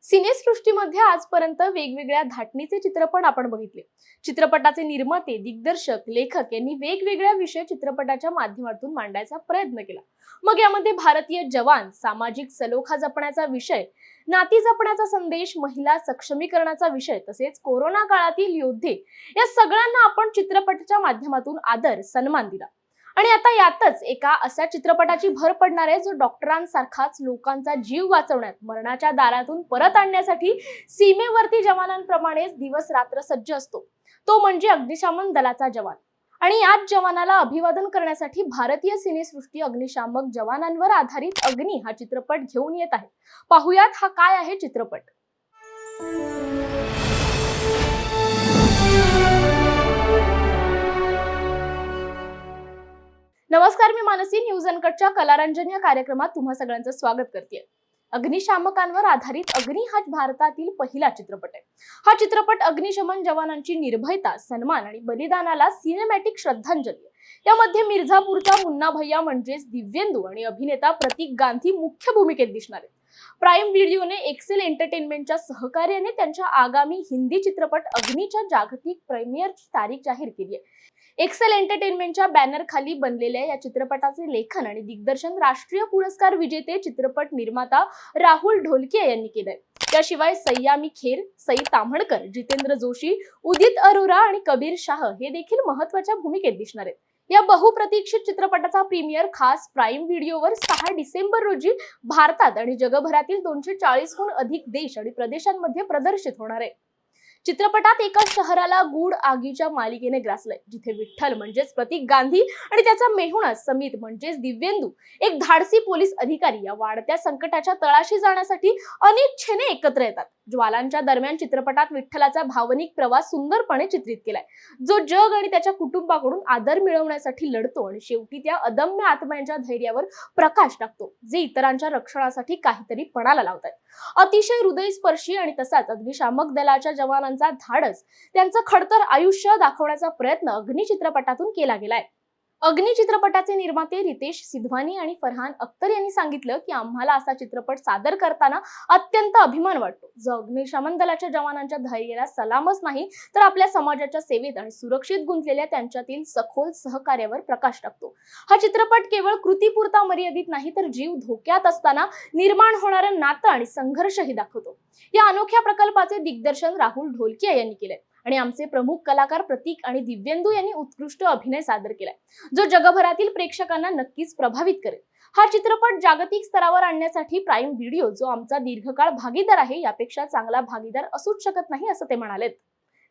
सिनेसृष्टीमध्ये आजपर्यंत वेगवेगळ्या धाटणीचे चित्रपट आपण बघितले. चित्रपटाचे निर्माते, दिग्दर्शक, लेखक यांनी वेगवेगळ्या विषय चित्रपटाच्या माध्यमातून मांडायचा प्रयत्न केला. मग यामध्ये भारतीय जवान, सामाजिक सलोखा जपण्याचा विषय, नाती जपण्याचा संदेश, महिला सक्षमीकरणाचा विषय तसेच कोरोना काळातील योद्धे या सगळ्यांना आपण चित्रपटाच्या माध्यमातून आदर, सन्मान दिला. आणि आता यातच एका अशा चित्रपटाची भर पडणार आहे जो डॉक्टरांसारखाच लोकांचा जीव वाचवण्यात, मरणाच्या दारातून परत आणण्यासाठी सीमेवरती जवानांप्रमाणेच दिवस रात्र सज्ज असतो. तो म्हणजे अग्निशमन दलाचा जवान. आणि याच जवानाला अभिवादन करण्यासाठी भारतीय सिनेसृष्टी अग्निशामक जवानांवर आधारित अग्नी हा चित्रपट घेऊन येत आहे. पाहुयात हा काय आहे चित्रपट. नमस्कार, मी मानसी. न्यूज अनकटच्या कलारंजन या कार्यक्रमात तुम्हा सगळ्यांचं स्वागत करते. अग्निशामकांवर आधारित अग्नी हा भारतातील पहिला चित्रपट आहे. हा चित्रपट अग्निशमन जवानांची निर्भयता, सन्मान आणि बलिदानाला सिनेमॅटिक श्रद्धांजली आहे. यामध्ये मिर्झापूरचा मुन्ना भैया म्हणजेच दिव्येंदू आणि अभिनेता प्रतीक गांधी मुख्य भूमिकेत दिसणार आहेत. प्राईम व्हिडिओने एक्सेल एंटरटेनमेंटच्या सहकार्याने त्यांच्या आगामी हिंदी चित्रपट अग्नीच्या जागतिक प्रीमियरची तारीख जाहीर केली आहे. एक्सेल एंटरटेनमेंटच्या बॅनर खाली बनलेल्या या चित्रपटाचे लेखन आणि दिग्दर्शन राष्ट्रीय पुरस्कार विजेते चित्रपट निर्माता राहुल ढोलकिया यांनी केलंय. त्याशिवाय सय्यामी खेर, सई ताम्हणकर, जितेंद्र जोशी, उदित अरोरा आणि कबीर शाह हे देखील महत्त्वाच्या भूमिकेत दिसणार आहेत. या बहुप्रतीक्षित चित्रपटाचा प्रीमियर खास प्राईम व्हिडिओवर 6 डिसेंबर रोजी भारतात आणि जगभरातील 240हून अधिक देश आणि प्रदेशांमध्ये प्रदर्शित होणार आहे. चित्रपटात एका शहराला गूढ आगीच्या मालिकेने ग्रासलंय, जिथे विठ्ठल म्हणजेच प्रतीक गांधी आणि त्याचा मेहुणा समित म्हणजेच दिव्येंदू, एक धाडसी पोलीस अधिकारी, या वाढत्या संकटाच्या तळाशी जाण्यासाठी अनिच्छेने एकत्र येतात. ज्वालांच्या दरम्यान चित्रपटात विठ्ठलाचा भावनिक प्रवास सुंदरपणे चित्रित केलाय, जो जग आणि त्याच्या कुटुंबाकडून आदर मिळवण्यासाठी लढतो आणि शेवटी त्या अदम्य आत्म्यांच्या धैर्यावर प्रकाश टाकतो, जे इतरांच्या रक्षणासाठी काहीतरी पणाला लावतात. अतिशय हृदयस्पर्शी आणि तसाच अग्निशामक दलाच्या जवानांचा धाडस, त्यांचं खडतर आयुष्य दाखवण्याचा प्रयत्न अग्नी चित्रपटातून केला गेलाय. अग्नी चित्रपटाचे निर्माते रितेश सिधवानी आणि फरहान अख्तर यांनी सांगितलं की आम्हाला असा चित्रपट सादर करताना अत्यंत अभिमान वाटतो, जो अग्निशमन दलाच्या जवानांच्या धैर्याला सलामच नाही तर आपल्या समाजाच्या सेवेत आणि सुरक्षित गुंतलेल्या त्यांच्यातील सखोल सहकार्यावर प्रकाश टाकतो. हा चित्रपट केवळ कृतीपुरता मर्यादित नाही तर जीव धोक्यात असताना निर्माण होणारं नातं आणि संघर्षही दाखवतो. या अनोख्या प्रकल्पाचे दिग्दर्शन राहुल ढोलकिया यांनी केले आणि आमचे प्रमुख कलाकार प्रतीक आणि दिव्येंदू यांनी उत्कृष्ट अभिनय सादर केलाय, जो जगभरातील प्रेक्षकांना नक्कीच प्रभावित करेल. हा चित्रपट जागतिक स्तरावर आणण्यासाठी प्राईम व्हिडिओ, जो आमचा दीर्घकाळ भागीदार आहे, यापेक्षा चांगला भागीदार असूच शकत नाही, असं ते म्हणालेत.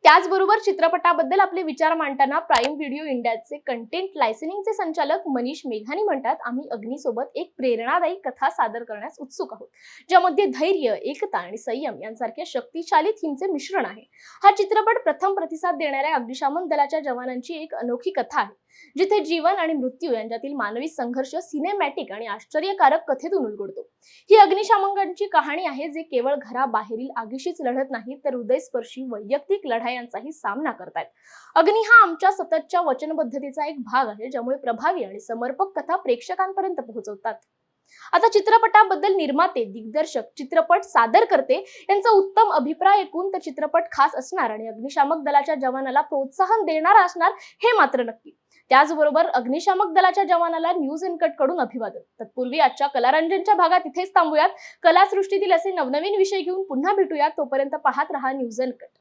त्याचबरोबर चित्रपटाबद्दल आपले विचार मांडताना प्राईम व्हिडिओ इंडियाचे कंटेंट लायसनिंगचे संचालक मनीष मेघानी म्हणतात, आम्ही अग्नीसोबत एक प्रेरणादायी कथा सादर करण्यास उत्सुक आहोत, ज्यामध्ये धैर्य, एकता आणि संयम यांसारख्या शक्तिशाली थीमचे मिश्रण आहे. हा चित्रपट प्रथम प्रतिसाद देणाऱ्या अग्निशमन दलाच्या जवानांची एक अनोखी कथा आहे, जिथे जीवन आणि मृत्यू यांच्यातील मानवी संघर्ष सिनेमॅटिक आणि आश्चर्यकारक कथेतून उलगडतो. ही अग्निशामकांची कहाणी आहे, जे केवळ घराबाहेरील आगीशीच लढत नाही तर हृदयस्पर्शी वैयक्तिक लढायांचाही सामना करतात. अग्नी हा आमच्या सततच्या वचनबद्धतेचा एक भाग आहे, ज्यामुळे प्रभावी आणि समर्पक कथा प्रेक्षकांपर्यंत पोहोचवतात. आता चित्रपटाबद्दल निर्माते, दिग्दर्शक, चित्रपट सादर करते यांचा उत्तम अभिप्राय ऐकून तर चित्रपट खास असणार आणि अग्निशामक दलाच्या जवानाला प्रोत्साहन देणारा असणार, हे मात्र नक्की. त्याचबरोबर अग्निशामक दलाच्या जवानाला न्यूज अनकट कडून अभिवादन. तत्पूर्वी आजच्या कलारंजनच्या भागात इथेच थांबूयात. कलासृष्टीतील असे नवनवीन विषय घेऊन पुन्हा भेटूयात. तोपर्यंत पाहत रहा न्यूज अनकट.